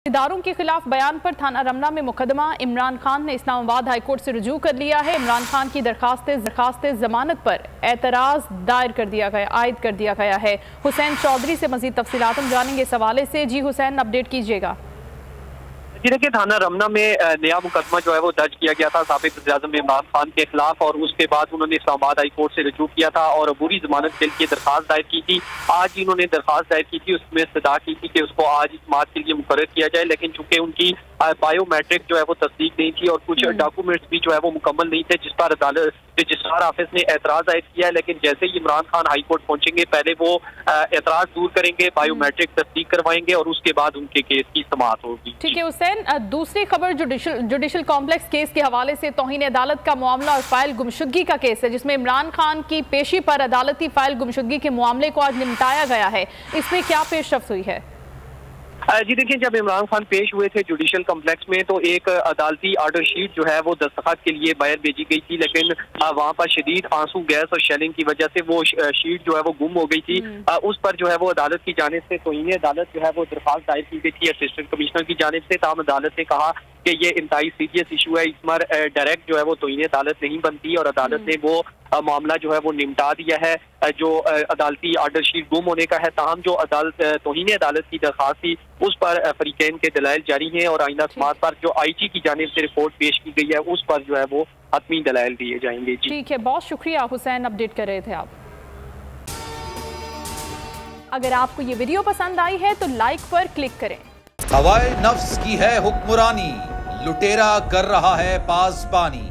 इदारों के खिलाफ बयान पर थाना रमना में मुकदमा। इमरान खान ने इस्लामाबाद हाईकोर्ट से रुजू कर लिया है। इमरान खान की दरखास्त जमानत पर एतराज दायर कर दिया गया आयद कर दिया गया है। हुसैन चौधरी से मजीद तफसीलात हम जानेंगे इस हवाले से। जी हुसैन, अपडेट कीजिएगा। जी देखिए, थाना रमना में नया मुकदमा जो है वो दर्ज किया गया था साबिक वज़ीर-ए-आज़म इमरान खान के खिलाफ, और उसके बाद उन्होंने इस्लामाबाद हाई कोर्ट से रुजू किया था और अबूरी जमानत के लिए दरखास्त दायर की थी। आज इन्होंने दरखास्त दायर की थी, उसमें सदा की थी कि उसको आज समाअत के लिए मुकर्रर किया जाए, लेकिन चूंकि उनकी बायोमेट्रिक जो है वो तस्दीक नहीं थी और कुछ डॉक्यूमेंट्स भी जो है वो मुकम्मल नहीं थे, जिस पर अदालत रजिस्ट्रार ऑफिस ने एतराज दायर किया है। लेकिन जैसे ही इमरान खान हाई कोर्ट पहुंचेंगे, पहले वो एतराज दूर करेंगे, बायोमेट्रिक तस्दीक करवाएंगे और उसके बाद उनके केस की समाअत होगी। ठीक है हुसैन, दूसरी खबर जुडिशल कॉम्प्लेक्स केस के हवाले से तौहीन अदालत का मामला और फाइल गुमशुदगी का केस है, जिसमें इमरान खान की पेशी पर अदालती फाइल गुमशुदगी के मामले को आज निपटाया गया है। इसमें क्या पेशरफ्त हुई है? जी देखिए, जब इमरान खान पेश हुए थे जुडिशल कॉम्प्लेक्स में तो एक अदालती ऑर्डर शीट जो है वो दस्तखत के लिए बाहर भेजी गई थी, लेकिन वहां पर शदीद आंसू गैस और शेलिंग की वजह से वो शीट जो है वो गुम हो गई थी। उस पर जो है वो अदालत की जानिब से तौहीन अदालत जो है वो दरखास्त दायर की गई थी असिस्टेंट कमिश्नर की जानिब से। ताहम अदालत ने कहा कि ये इंतहाई सीरियस इशू है, इस पर डायरेक्ट जो है वो तौहीन अदालत नहीं बनती, और अदालत ने वो मामला जो है वो निपटा दिया है जो अदालती ऑर्डर शीट गुम होने का है। ताहम जो तौहीन अदालत की दरखास्त थी उस पर फरीकैन के दलाइल जारी हैं और आइंदा समाअत पर जो IG की जानिब से रिपोर्ट पेश की गई है उस पर जो है वो हतमी दलाइल दिए जाएंगे। ठीक है, बहुत शुक्रिया हुसैन, अपडेट कर रहे थे आप। अगर आपको ये वीडियो पसंद आई है तो लाइक पर क्लिक करें। हवाए नफ्स की है हुक्मरानी, लुटेरा कर रहा है पासबानी।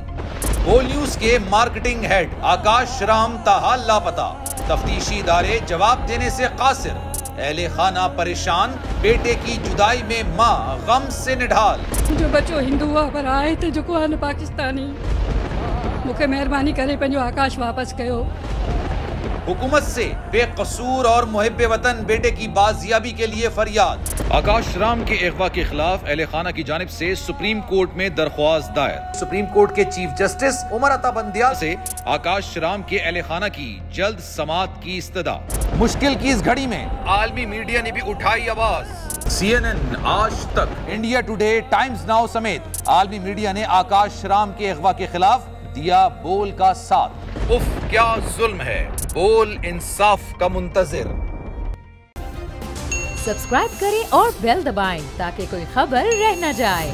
बोल न्यूज के मार्केटिंग हेड आकाश राम ताहा लापता, तफ्तीशी इदारे जवाब देने से कासिर। अहले खाना परेशान, बेटे की जुदाई में माँ गम से निढाल। जो बच्चो हिंदू पर आए थे जो को पाकिस्तानी, मुखे मेहरबानी करे पंहिंजो आकाश वापस कयो। हुकूमत से बेकसूर और मुहिब्बे वतन बेटे की बाजियाबी के लिए फरियाद। आकाश राम के अगवा के खिलाफ अहले खाना की जानिब से सुप्रीम कोर्ट में दरख्वास्त दायर। सुप्रीम कोर्ट के चीफ जस्टिस उमर अता बंदियाल से आकाश राम के अहले खाना की जल्द समाअत की इस्तदा। मुश्किल की इस घड़ी में आलमी मीडिया ने भी उठाई आवाज। CNN, आज तक, इंडिया टुडे, टाइम्स नाउ समेत आलमी मीडिया ने आकाश राम के अगवा के खिलाफ दिया बोल का साथ। उफ क्या जुल्म है, बोल इंसाफ का मुंतजिर। सब्सक्राइब करें और बेल दबाएं ताकि कोई खबर रह न जाए।